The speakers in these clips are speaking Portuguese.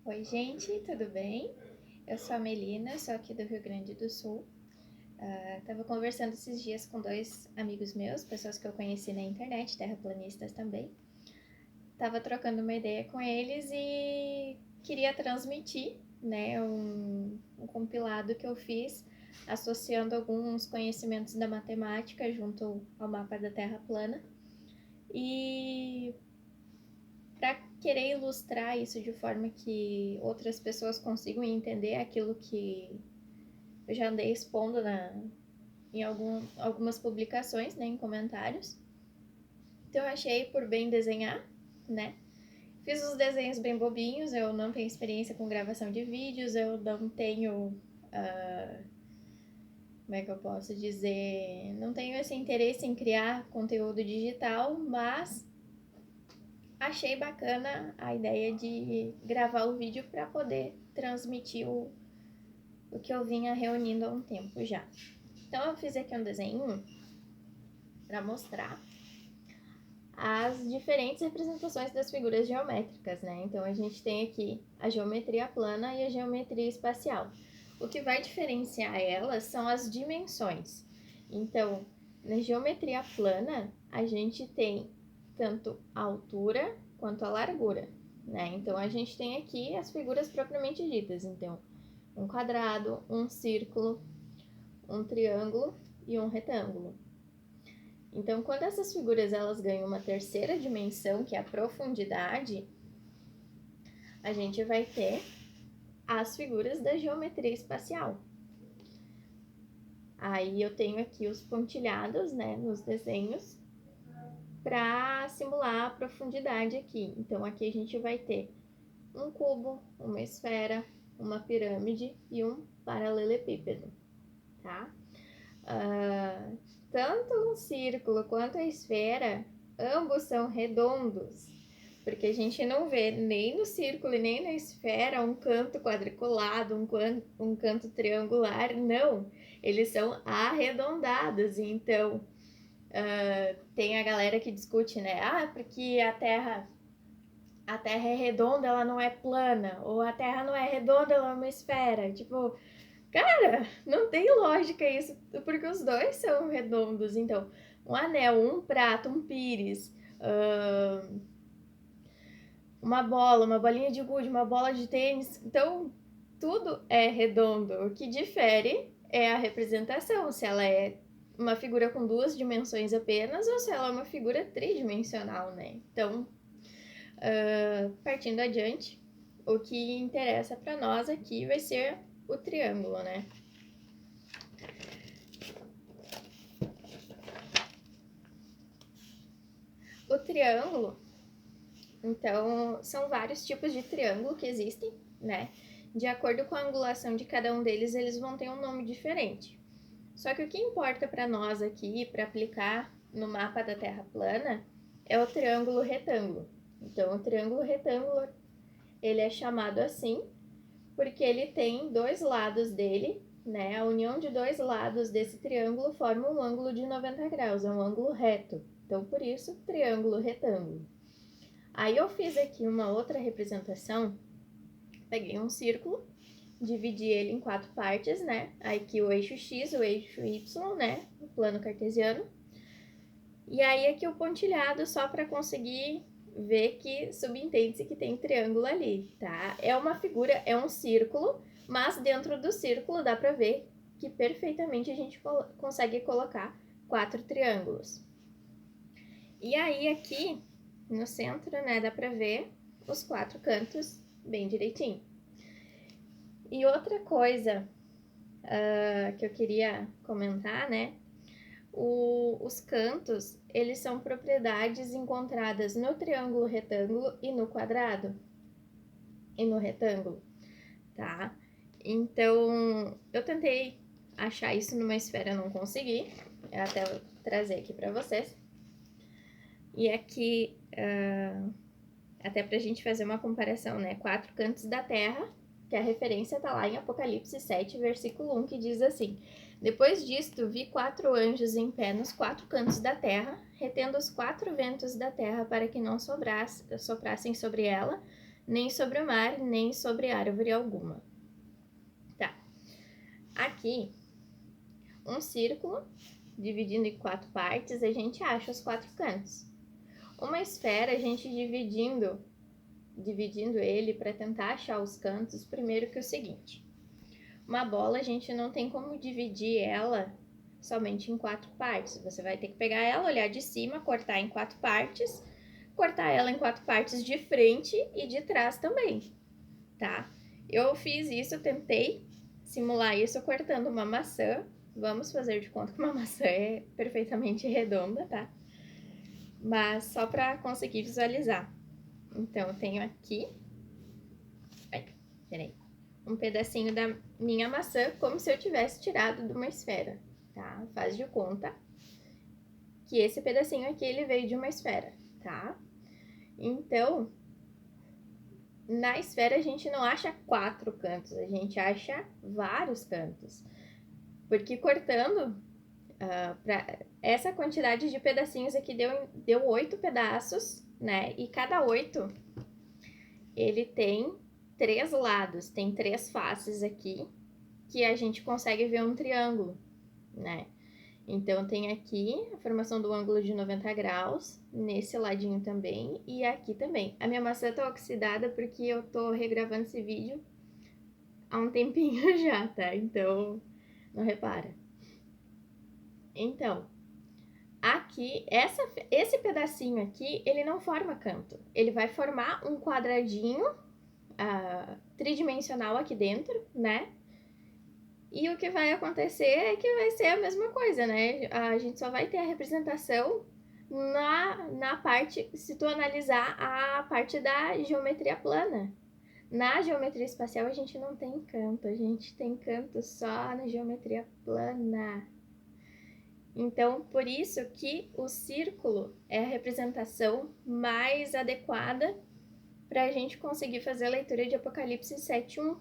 Oi, gente, tudo bem? Eu sou a Melina, sou aqui do Rio Grande do Sul. Tava conversando esses dias com dois amigos meus, pessoas que eu conheci na internet, terraplanistas também. Tava trocando uma ideia com eles e queria transmitir, né, um compilado que eu fiz associando alguns conhecimentos da matemática junto ao mapa da Terra plana. E para querer ilustrar isso de forma que outras pessoas consigam entender aquilo que eu já andei expondo em algumas publicações, né, em comentários. Então eu achei por bem desenhar, né? Fiz os desenhos bem bobinhos, eu não tenho experiência com gravação de vídeos, eu não tenho. Como é que eu posso dizer? Não tenho esse interesse em criar conteúdo digital, mas achei bacana a ideia de gravar o vídeo para poder transmitir o que eu vinha reunindo há um tempo já. Então eu fiz aqui um desenho para mostrar as diferentes representações das figuras geométricas, né? Então a gente tem aqui a geometria plana e a geometria espacial. O que vai diferenciar elas são as dimensões. Então, na geometria plana, a gente tem tanto a altura quanto a largura, né? Então a gente tem aqui as figuras propriamente ditas. Então, um quadrado, um círculo, um triângulo e um retângulo. Então, quando essas figuras elas ganham uma terceira dimensão, que é a profundidade, a gente vai ter as figuras da geometria espacial. Aí eu tenho aqui os pontilhados, né, nos desenhos, para simular a profundidade aqui. Então, aqui a gente vai ter um cubo, uma esfera, uma pirâmide e um paralelepípedo, tá? Tanto o círculo quanto a esfera, ambos são redondos, porque a gente não vê nem no círculo e nem na esfera um canto quadriculado, um canto triangular, não. Eles são arredondados, então tem a galera que discute, né? Porque a Terra é redonda, ela não é plana, ou a Terra não é redonda, ela é uma esfera. Tipo, cara, não tem lógica isso, porque os dois são redondos. Então, um anel, um prato, um pires, uma bola, uma bolinha de gude, uma bola de tênis. Então, tudo é redondo. O que difere é a representação, se ela é uma figura com duas dimensões apenas ou se ela é uma figura tridimensional, né? Então, partindo adiante, o que interessa para nós aqui vai ser o triângulo, né? O triângulo, então, são vários tipos de triângulo que existem, né? De acordo com a angulação de cada um deles, eles vão ter um nome diferente. Só que o que importa para nós aqui, para aplicar no mapa da Terra plana, é o triângulo retângulo. Então, o triângulo retângulo, ele é chamado assim porque ele tem dois lados dele, né? A união de dois lados desse triângulo forma um ângulo de 90 graus, é um ângulo reto. Então, por isso, triângulo retângulo. Aí eu fiz aqui uma outra representação, peguei um círculo, dividi ele em quatro partes, né? Aqui o eixo X, o eixo Y, né? O plano cartesiano. E aí aqui o pontilhado só para conseguir ver que subentende-se que tem triângulo ali, tá? É uma figura, é um círculo, mas dentro do círculo dá para ver que perfeitamente a gente consegue colocar quatro triângulos. E aí aqui no centro, né, dá para ver os quatro cantos bem direitinho. E outra coisa que eu queria comentar, né, os cantos, eles são propriedades encontradas no triângulo retângulo e no quadrado e no retângulo, tá? Então, eu tentei achar isso numa esfera, não consegui, eu até vou trazer aqui para vocês. E aqui, até pra gente fazer uma comparação, né? Quatro cantos da terra, que a referência tá lá em Apocalipse 7, versículo 1, que diz assim: Depois disto, vi quatro anjos em pé nos quatro cantos da terra, retendo os quatro ventos da terra para que não soprassem sobre ela, nem sobre o mar, nem sobre árvore alguma. Tá. Aqui, um círculo, dividindo em 4 partes, a gente acha os 4 cantos. Uma esfera, a gente dividindo ele para tentar achar os cantos, primeiro que o seguinte. Uma bola, a gente não tem como dividir ela somente em 4 partes. Você vai ter que pegar ela, olhar de cima, cortar em 4 partes, cortar ela em 4 partes de frente e de trás também, tá? Eu fiz isso, tentei simular isso cortando uma maçã. Vamos fazer de conta que uma maçã é perfeitamente redonda, tá? Mas só para conseguir visualizar. Então, eu tenho aqui... Ai, peraí. Um pedacinho da minha maçã, como se eu tivesse tirado de uma esfera, tá? Faz de conta que esse pedacinho aqui, ele veio de uma esfera, tá? Então, na esfera a gente não acha 4 cantos, a gente acha vários cantos. Porque cortando, essa quantidade de pedacinhos aqui deu 8 pedaços, né? E cada 8, ele tem 3 lados, tem 3 faces aqui, que a gente consegue ver um triângulo, né? Então, tem aqui a formação do ângulo de 90 graus, nesse ladinho também, e aqui também. A minha maçã tá oxidada porque eu tô regravando esse vídeo há um tempinho já, tá? Então, não repara. Então, aqui, esse pedacinho aqui, ele não forma canto. Ele vai formar um quadradinho tridimensional aqui dentro, né? E o que vai acontecer é que vai ser a mesma coisa, né? A gente só vai ter a representação na parte, se tu analisar a parte da geometria plana. Na geometria espacial a gente não tem canto, a gente tem canto só na geometria plana. Então, por isso que o círculo é a representação mais adequada para a gente conseguir fazer a leitura de Apocalipse 7:1.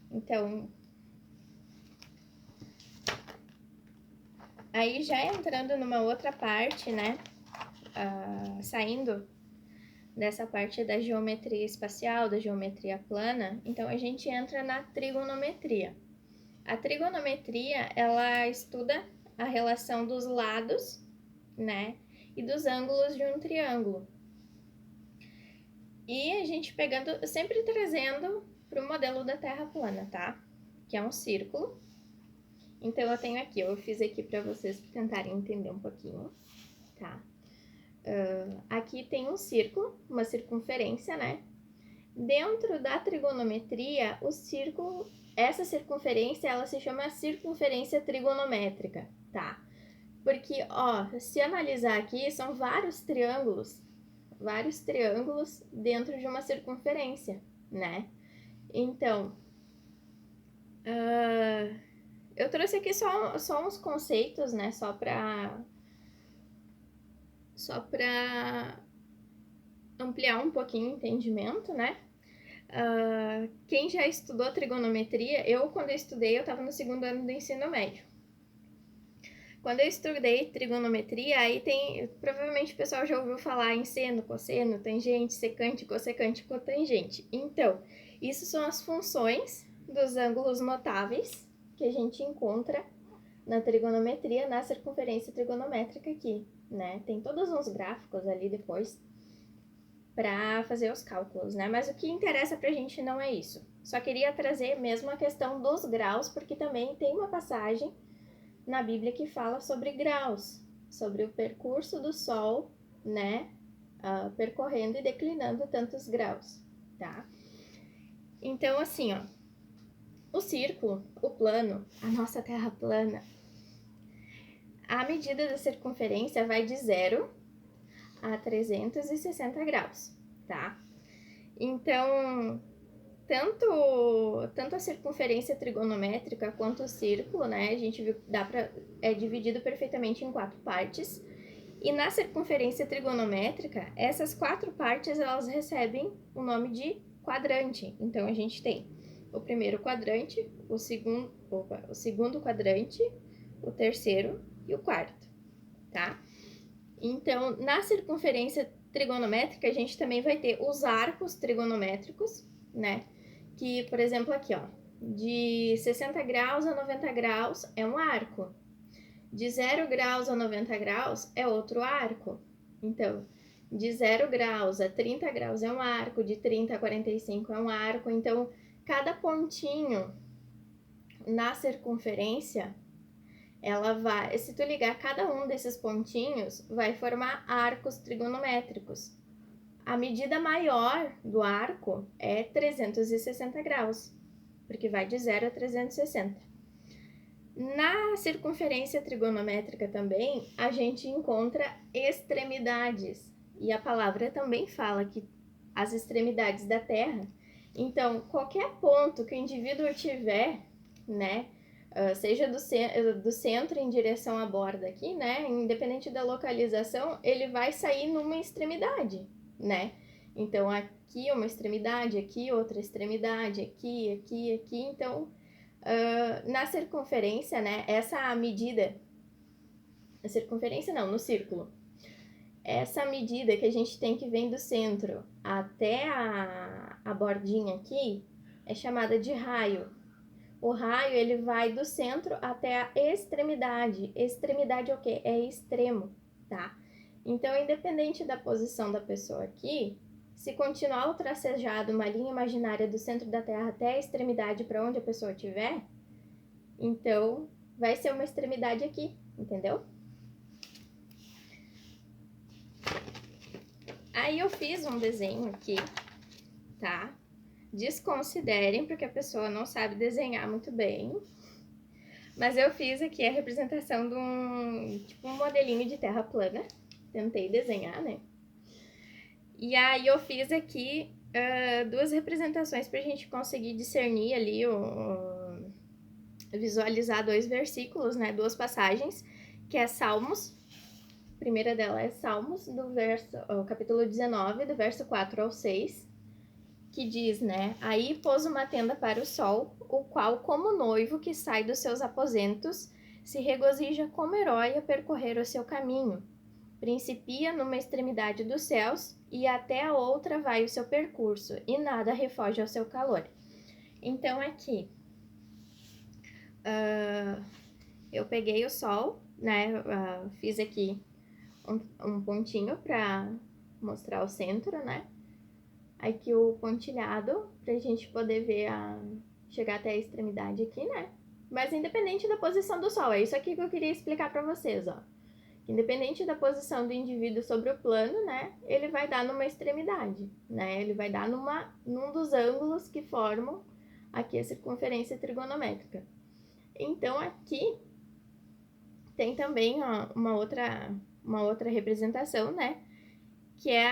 Então, aí já entrando numa outra parte, né, saindo dessa parte da geometria espacial, da geometria plana, então a gente entra na trigonometria. A trigonometria, ela estuda a relação dos lados, né, e dos ângulos de um triângulo. E a gente pegando, sempre trazendo para o modelo da Terra plana, tá? Que é um círculo. Então, eu tenho aqui, eu fiz aqui para vocês tentarem entender um pouquinho, tá? Aqui tem um círculo, uma circunferência, né? Dentro da trigonometria, o círculo, essa circunferência, ela se chama circunferência trigonométrica, tá? Porque, ó, se analisar aqui, são vários triângulos dentro de uma circunferência, né? Então, eu trouxe aqui só uns conceitos, né? Só pra ampliar um pouquinho o entendimento, né? Quem já estudou trigonometria, quando eu estudei, eu estava no 2º ano do ensino médio. Quando eu estudei trigonometria, aí provavelmente o pessoal já ouviu falar em seno, cosseno, tangente, secante, cossecante, cotangente. Então, isso são as funções dos ângulos notáveis que a gente encontra na trigonometria, na circunferência trigonométrica aqui, né? Tem todos uns gráficos ali depois para fazer os cálculos, né? Mas o que interessa pra gente não é isso. Só queria trazer mesmo a questão dos graus, porque também tem uma passagem na Bíblia que fala sobre graus, sobre o percurso do Sol, né? Percorrendo e declinando tantos graus, tá? Então, assim, ó, o círculo, o plano, a nossa Terra plana, a medida da circunferência vai de 0 a 360 graus, tá? Então, tanto a circunferência trigonométrica quanto o círculo, né? A gente viu que é dividido perfeitamente em 4 partes. E na circunferência trigonométrica, essas 4 partes, elas recebem o nome de quadrante. Então, a gente tem o primeiro quadrante, o segundo quadrante, o terceiro e o quarto, tá? Então, na circunferência trigonométrica, a gente também vai ter os arcos trigonométricos, né? Que, por exemplo, aqui, ó, de 60 graus a 90 graus é um arco. De 0 graus a 90 graus é outro arco. Então, de 0 graus a 30 graus é um arco, de 30 a 45 é um arco. Então, cada pontinho na circunferência, ela vai, se tu ligar cada um desses pontinhos, vai formar arcos trigonométricos. A medida maior do arco é 360 graus, porque vai de 0 a 360. Na circunferência trigonométrica também, a gente encontra extremidades. E a palavra também fala que as extremidades da Terra. Então, qualquer ponto que o indivíduo tiver, né, seja do centro em direção à borda aqui, né, independente da localização, ele vai sair numa extremidade, né? Então, aqui uma extremidade, aqui outra extremidade, aqui. Então, na circunferência, né, essa medida, na circunferência não, no círculo, essa medida que a gente tem que vem do centro até a bordinha aqui é chamada de raio. O raio, ele vai do centro até a extremidade. Extremidade é o quê? É extremo, tá? Então, independente da posição da pessoa aqui, se continuar o tracejado uma linha imaginária do centro da Terra até a extremidade para onde a pessoa estiver, então vai ser uma extremidade aqui, entendeu? Aí eu fiz um desenho aqui, tá? Desconsiderem, porque a pessoa não sabe desenhar muito bem. Mas eu fiz aqui a representação de um modelinho de terra plana. Tentei desenhar, né? E aí eu fiz aqui duas representações pra gente conseguir discernir ali, visualizar dois versículos, né? Duas passagens, que é Salmos. A primeira dela é Salmos, capítulo 19, do verso 4 ao 6, que diz, né? Aí pôs uma tenda para o sol, o qual, como noivo que sai dos seus aposentos, se regozija como herói a percorrer o seu caminho. Principia numa extremidade dos céus e até a outra vai o seu percurso, e nada refoge ao seu calor. Então, aqui, eu peguei o sol, né? Fiz aqui um pontinho para mostrar o centro, né? Aqui o pontilhado, pra gente poder ver chegar até a extremidade aqui, né? Mas independente da posição do sol, é isso aqui que eu queria explicar pra vocês, ó. Independente da posição do indivíduo sobre o plano, né? Ele vai dar numa extremidade, né? Ele vai dar num dos ângulos que formam aqui a circunferência trigonométrica. Então, aqui tem também ó, uma outra representação, né? Que é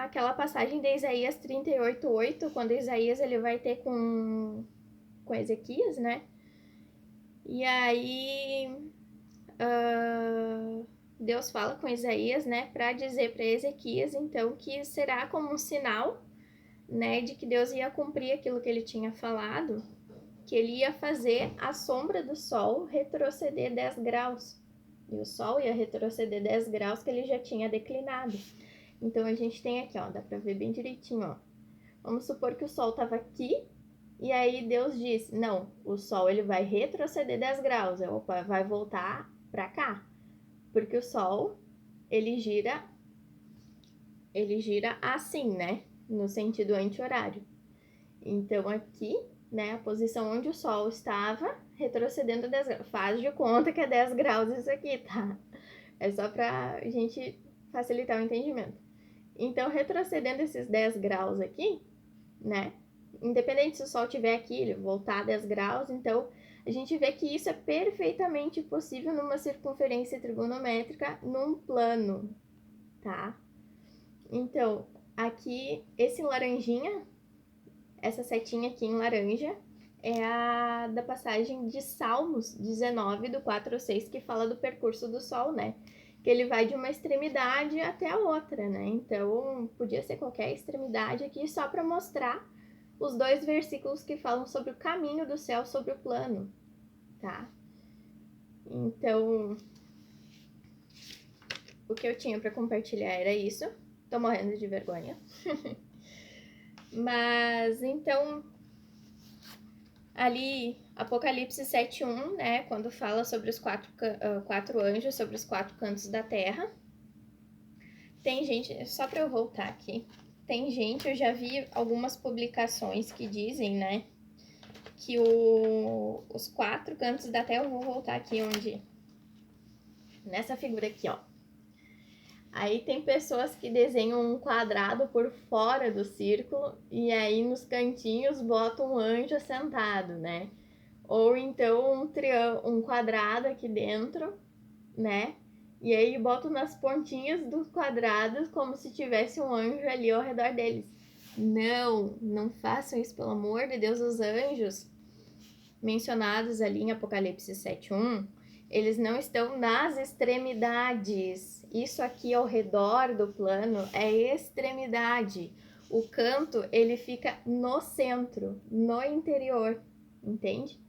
aquela passagem de Isaías 38:8, quando Isaías ele vai ter com Ezequias, né? E aí Deus fala com Isaías, né, para dizer para Ezequias, então, que será como um sinal, né, de que Deus ia cumprir aquilo que ele tinha falado, que ele ia fazer a sombra do sol retroceder 10 graus. E o sol ia retroceder 10 graus que ele já tinha declinado. Então, a gente tem aqui, ó, dá pra ver bem direitinho, ó. Vamos supor que o Sol estava aqui, e aí Deus disse, não, o Sol ele vai retroceder 10 graus, opa, vai voltar pra cá. Porque o Sol, ele gira assim, né, no sentido anti-horário. Então, aqui, né, a posição onde o Sol estava, retrocedendo 10 graus. Faz de conta que é 10 graus isso aqui, tá? É só pra gente facilitar o entendimento. Então, retrocedendo esses 10 graus aqui, né? Independente se o Sol estiver aqui, ele voltar 10 graus, então a gente vê que isso é perfeitamente possível numa circunferência trigonométrica num plano, tá? Então, aqui, esse laranjinha, essa setinha aqui em laranja, é a da passagem de Salmos 19, do 4 ao 6, que fala do percurso do Sol, né? Que ele vai de uma extremidade até a outra, né? Então, podia ser qualquer extremidade aqui, só para mostrar os dois versículos que falam sobre o caminho do céu sobre o plano, tá? Então, o que eu tinha para compartilhar era isso. Tô morrendo de vergonha. Mas, então, ali, Apocalipse 7:1, né? Quando fala sobre os quatro anjos, sobre os 4 cantos da terra. Tem gente, só pra eu voltar aqui. Tem gente, eu já vi algumas publicações que dizem, né? Que os 4 cantos da terra, eu vou voltar aqui onde... Nessa figura aqui, ó. Aí tem pessoas que desenham um quadrado por fora do círculo e aí nos cantinhos botam um anjo sentado, né? Ou então um quadrado aqui dentro, né? E aí botam nas pontinhas dos quadrados como se tivesse um anjo ali ao redor deles. Não façam isso, pelo amor de Deus. Os anjos mencionados ali em Apocalipse 7:1, eles não estão nas extremidades. Isso aqui ao redor do plano é extremidade. O canto, ele fica no centro, no interior, entende?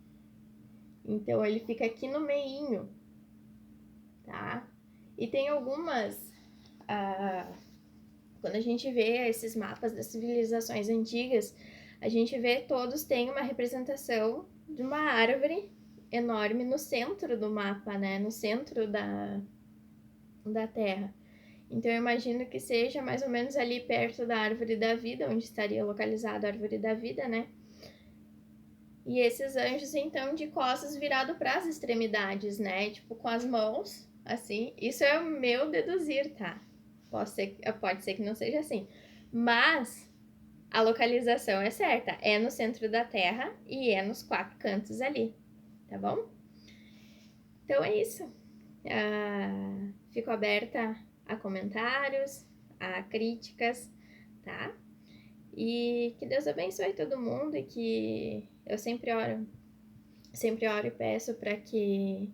Então, ele fica aqui no meinho, tá? E tem algumas... quando a gente vê esses mapas das civilizações antigas, a gente vê todos têm uma representação de uma árvore enorme no centro do mapa, né? No centro da Terra. Então, eu imagino que seja mais ou menos ali perto da árvore da vida, onde estaria localizada a árvore da vida, né? E esses anjos, então, de costas virado para as extremidades, né? Tipo, com as mãos, assim. Isso é o meu deduzir, tá? Pode ser que não seja assim. Mas a localização é certa. É no centro da Terra e é nos 4 cantos ali, tá bom? Então é isso. Fico aberta a comentários, a críticas, tá? E que Deus abençoe todo mundo e que eu sempre oro e peço para que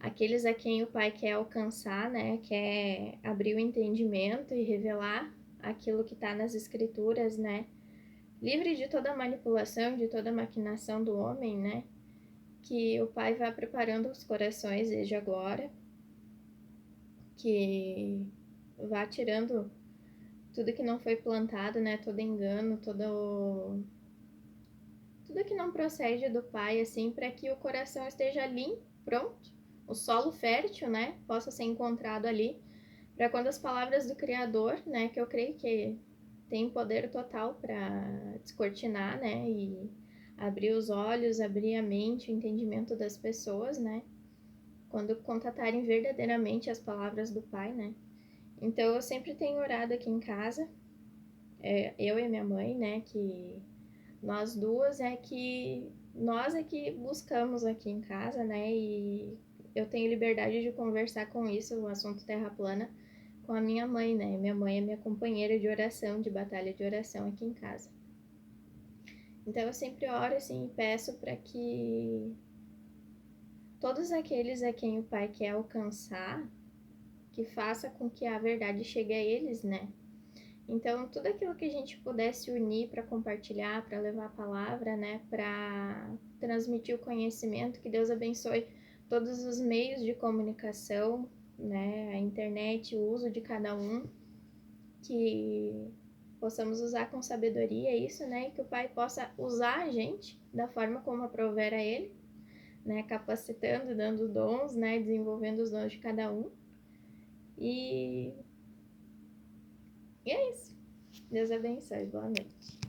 aqueles a quem o Pai quer alcançar, né, quer abrir o entendimento e revelar aquilo que está nas Escrituras, né, livre de toda manipulação, de toda maquinação do homem, né, que o Pai vá preparando os corações desde agora, que vá tirando tudo que não foi plantado, né, todo engano, tudo que não procede do Pai, assim, para que o coração esteja limpo, pronto, o solo fértil, né, possa ser encontrado ali, para quando as palavras do Criador, né, que eu creio que tem poder total para descortinar, né, e abrir os olhos, abrir a mente, o entendimento das pessoas, né, quando contatarem verdadeiramente as palavras do Pai, né. Então, eu sempre tenho orado aqui em casa, eu e minha mãe, né, que nós duas nós é que buscamos aqui em casa, né, e eu tenho liberdade de conversar com isso, o assunto terra plana, com a minha mãe, né, minha mãe é minha companheira de oração, de batalha de oração aqui em casa. Então eu sempre oro assim e peço para que todos aqueles a quem o Pai quer alcançar, que faça com que a verdade chegue a eles, né? Então, tudo aquilo que a gente pudesse unir para compartilhar, para levar a palavra, né, para transmitir o conhecimento, que Deus abençoe todos os meios de comunicação, né, a internet, o uso de cada um, que possamos usar com sabedoria isso, né, e que o Pai possa usar a gente da forma como aprouver a Ele, né, capacitando, dando dons, né, desenvolvendo os dons de cada um. E é isso. Deus abençoe. Boa noite.